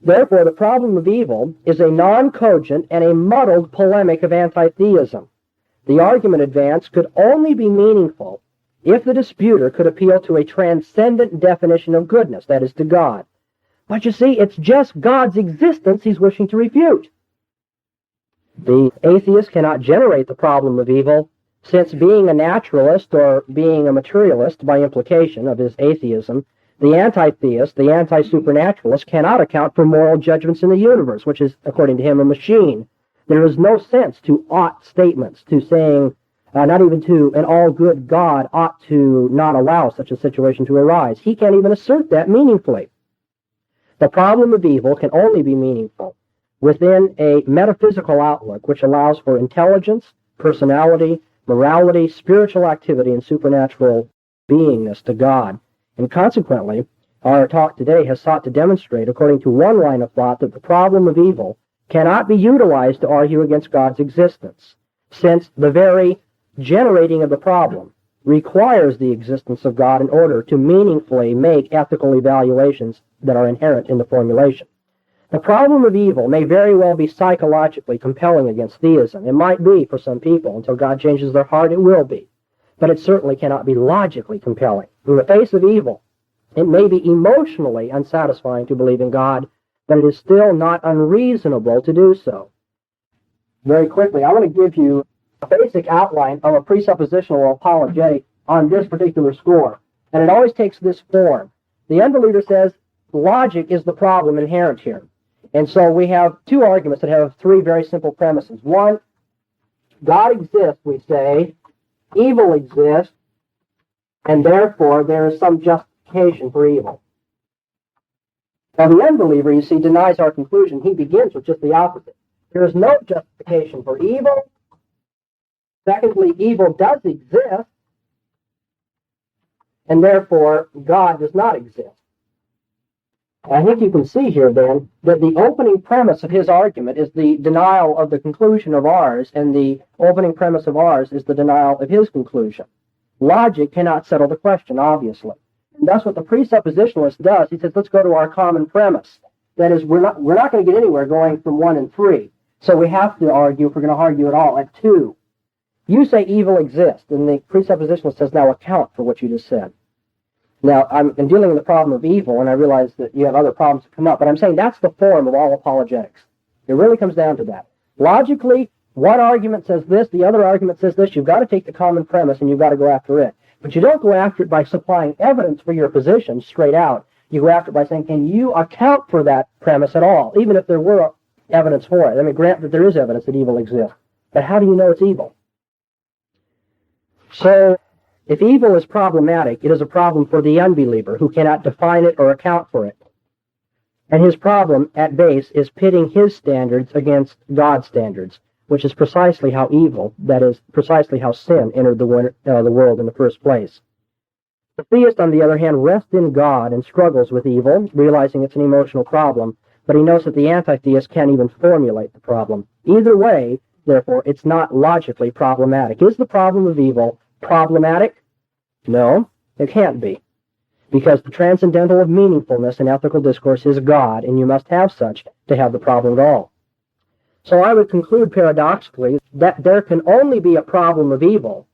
Therefore, the problem of evil is a non-cogent and a muddled polemic of anti-theism. The argument advanced could only be meaningful if the disputer could appeal to a transcendent definition of goodness, that is, to God. But you see, it's just God's existence he's wishing to refute. The atheist cannot generate the problem of evil, since being a naturalist or being a materialist by implication of his atheism, the anti-theist, the anti-supernaturalist, cannot account for moral judgments in the universe, which is, according to him, a machine. There is no sense to ought statements, to saying, not even to an all-good God ought to not allow such a situation to arise. He can't even assert that meaningfully. The problem of evil can only be meaningful within a metaphysical outlook which allows for intelligence, personality, morality, spiritual activity, and supernatural beingness to God. And consequently, our talk today has sought to demonstrate, according to one line of thought, that the problem of evil cannot be utilized to argue against God's existence, since the very generating of the problem requires the existence of God in order to meaningfully make ethical evaluations that are inherent in the formulation. The problem of evil may very well be psychologically compelling against theism. It might be for some people. Until God changes their heart, it will be. But it certainly cannot be logically compelling. In the face of evil, it may be emotionally unsatisfying to believe in God, but it is still not unreasonable to do so. Very quickly, I want to give you a basic outline of a presuppositional apologetic on this particular score. And it always takes this form. The unbeliever says logic is the problem inherent here. And so we have two arguments that have three very simple premises. One, God exists, we say, evil exists, and therefore there is some justification for evil. Now the unbeliever, you see, denies our conclusion. He begins with just the opposite. There is no justification for evil. Secondly, evil does exist, and therefore God does not exist. I think you can see here, then, that the opening premise of his argument is the denial of the conclusion of ours, and the opening premise of ours is the denial of his conclusion. Logic cannot settle the question, obviously. And that's what the presuppositionalist does. He says, let's go to our common premise. That is, we're not going to get anywhere going from 1 and 3. So we have to argue, if we're going to argue at all, at 2. You say evil exists, and the presuppositionalist says, now account for what you just said. Now, I'm dealing with the problem of evil, and I realize that you have other problems that come up, but I'm saying that's the form of all apologetics. It really comes down to that. Logically, one argument says this, the other argument says this. You've got to take the common premise, and you've got to go after it. But you don't go after it by supplying evidence for your position straight out. You go after it by saying, can you account for that premise at all, even if there were evidence for it? I mean, grant that there is evidence that evil exists, but how do you know it's evil? So, if evil is problematic, it is a problem for the unbeliever who cannot define it or account for it. And his problem, at base, is pitting his standards against God's standards, which is precisely how evil, that is, precisely how sin entered the world in the first place. The theist, on the other hand, rests in God and struggles with evil, realizing it's an emotional problem, but he knows that the anti-theist can't even formulate the problem. Either way, therefore, it's not logically problematic. Is the problem of evil problematic? No, it can't be, because the transcendental of meaningfulness in ethical discourse is God, and you must have such to have the problem at all. So I would conclude paradoxically that there can only be a problem of evil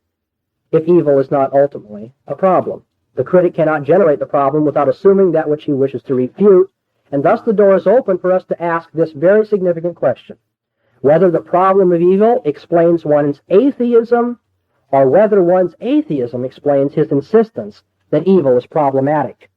if evil is not ultimately a problem. The critic cannot generate the problem without assuming that which he wishes to refute, and thus the door is open for us to ask this very significant question: whether the problem of evil explains one's atheism, or whether one's atheism explains his insistence that evil is problematic.